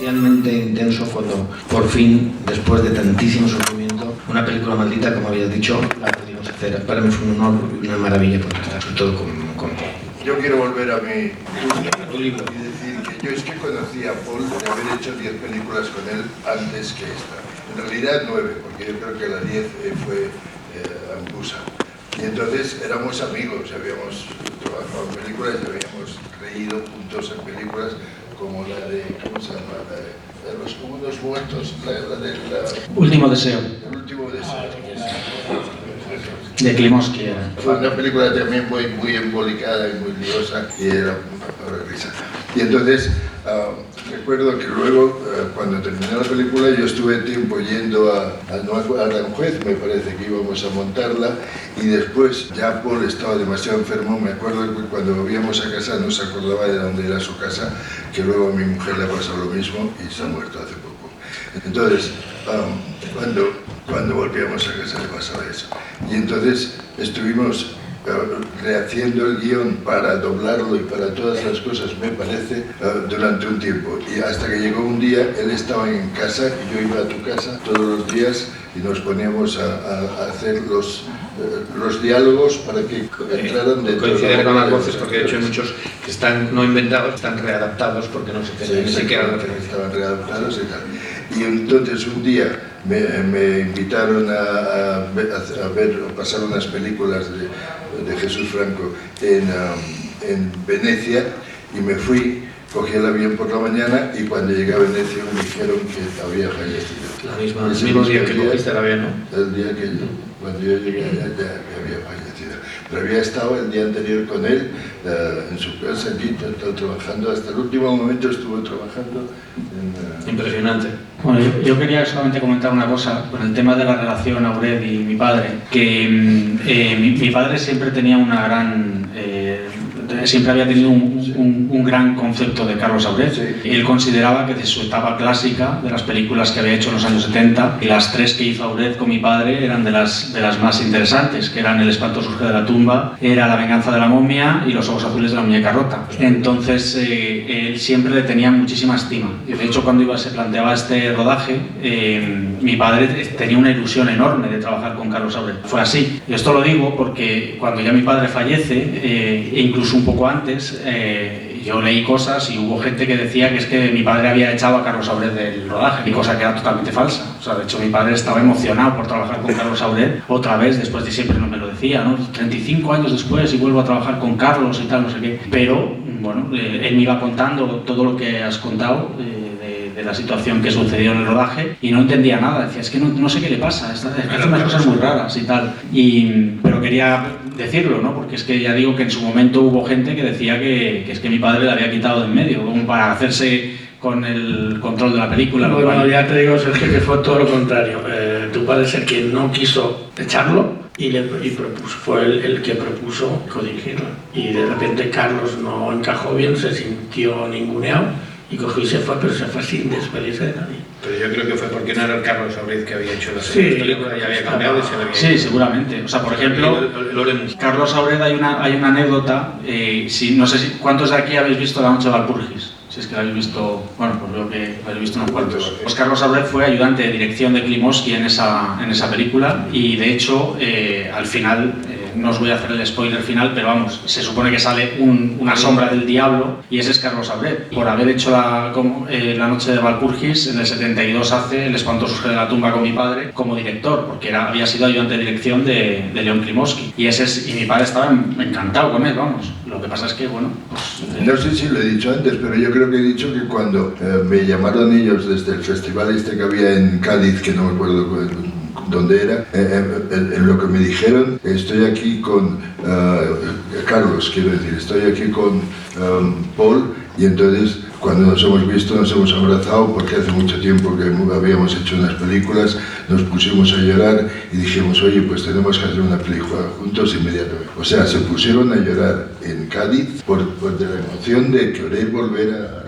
especialmente intenso cuando por fin, después de tantísimo sufrimiento, una película maldita, como habías dicho, la pudimos hacer. Para mí fue un honor y una maravilla poder estar, sobre todo con Yo quiero volver a tu libro y decir que yo es que conocí a Paul de haber hecho 10 películas con él antes que esta. En realidad 9, porque yo creo que la 10 fue Ambusa. Y entonces éramos amigos, habíamos trabajado en películas y habíamos reído juntos en películas como la de, ¿cómo se llama? La de los comunos muertos, Último deseo. El último deseo. De Klimovsky. Fue una película también muy embolicada y muy liosa y era una risa. Y entonces recuerdo que luego, cuando terminé la película, yo estuve tiempo yendo a Aranjuez, me parece que íbamos a montarla, y después ya Paul estaba demasiado enfermo. Me acuerdo que cuando volvíamos a casa no se acordaba de dónde era su casa, que luego a mi mujer le pasó lo mismo y se ha muerto hace poco. Entonces, cuando volvíamos a casa le pasaba eso. Y entonces estuvimos rehaciendo el guión para doblarlo y para todas las cosas, me parece, durante un tiempo. Y hasta que llegó un día, él estaba en casa y yo iba a tu casa todos los días y nos poníamos a hacer los diálogos para que entraran dentro. Coincidir con las voces, porque de hecho hay muchos que están no inventados, están readaptados porque no se tienen ni siquiera referencia. Estaban readaptados y tal. Y entonces un día me invitaron a pasar unas películas de Jesús Franco en Venecia, y me fui, cogí el avión por la mañana y cuando llegué a Venecia me dijeron que había fallecido. El mismo día que cogiste el avión, ¿no? El día que cuando yo llegué allá ya había fallecido. Pero había estado el día anterior con él en su casa allí, trabajando, hasta el último momento estuvo trabajando. Impresionante. Bueno, yo quería solamente comentar una cosa con el tema de la relación Auret y mi padre, que mi padre siempre tenía una gran... siempre había tenido un gran concepto de Carlos Auret. Sí. Él consideraba que de su etapa clásica, de las películas que había hecho en los años 70, y las 3 que hizo Auret con mi padre eran de las más interesantes, que eran El espanto surge de la tumba, era La venganza de la momia y Los ojos azules de la muñeca rota. Entonces él siempre le tenía muchísima estima. Y de hecho, cuando se planteaba este rodaje, mi padre tenía una ilusión enorme de trabajar con Carlos Auret. Fue así. Y esto lo digo porque cuando ya mi padre fallece, e incluso un poco antes, yo leí cosas y hubo gente que decía que es que mi padre había echado a Carlos Auret del rodaje, y cosa que era totalmente falsa. O sea, de hecho mi padre estaba emocionado por trabajar con Carlos Auret otra vez, después de siempre no me lo decía, ¿no? 35 años después y vuelvo a trabajar con Carlos y tal, no sé qué. Pero, bueno, él me iba contando todo lo que has contado, de la situación que sucedió en el rodaje, y no entendía nada. Decía, es que no sé qué le pasa, es que hace unas cosas muy raras y tal. Pero quería decirlo, ¿no? Porque es que ya digo que en su momento hubo gente que decía que es que mi padre le había quitado de en medio, como para hacerse con el control de la película. Bueno, ya te digo, Sergio, que fue todo lo contrario. Tu padre es el que no quiso echarlo y propuso, fue el que propuso codirigirlo. Y de repente Carlos no encajó bien, se sintió ninguneado y cogió y se fue, pero se fue sin despedirse de nadie. Pero yo creo que fue porque no era el Carlos Auret que había hecho la película, ya había cambiado y se había... Sí, seguramente. O sea, por ejemplo, Carlos Auret hay una anécdota, no sé cuántos de aquí habéis visto La noche de Walpurgis. Si es que la habéis visto, bueno, pues veo que la habéis visto unos cuantos. Pues Carlos Auret fue ayudante de dirección de Klimovsky en esa película, y de hecho, al final, no os voy a hacer el spoiler final, pero vamos, se supone que sale una sombra del diablo, y ese es Carlos Auret. Por haber hecho la noche de Walpurgis, en el 72 hace El espanto surge de la tumba con mi padre como director, porque había sido ayudante de dirección de León Klimovsky. Y mi padre estaba encantado con él, vamos. Lo que pasa es que, bueno, pues... No sé si lo he dicho antes, pero yo creo que he dicho que cuando me llamaron ellos desde el festival que había en Cádiz, que no me acuerdo dónde era, en lo que me dijeron, estoy aquí con Carlos, quiero decir, estoy aquí con Paul, y entonces cuando nos hemos visto nos hemos abrazado, porque hace mucho tiempo que habíamos hecho unas películas, nos pusimos a llorar y dijimos, oye, pues tenemos que hacer una película juntos inmediatamente. O sea, se pusieron a llorar en Cádiz por la emoción de querer volver a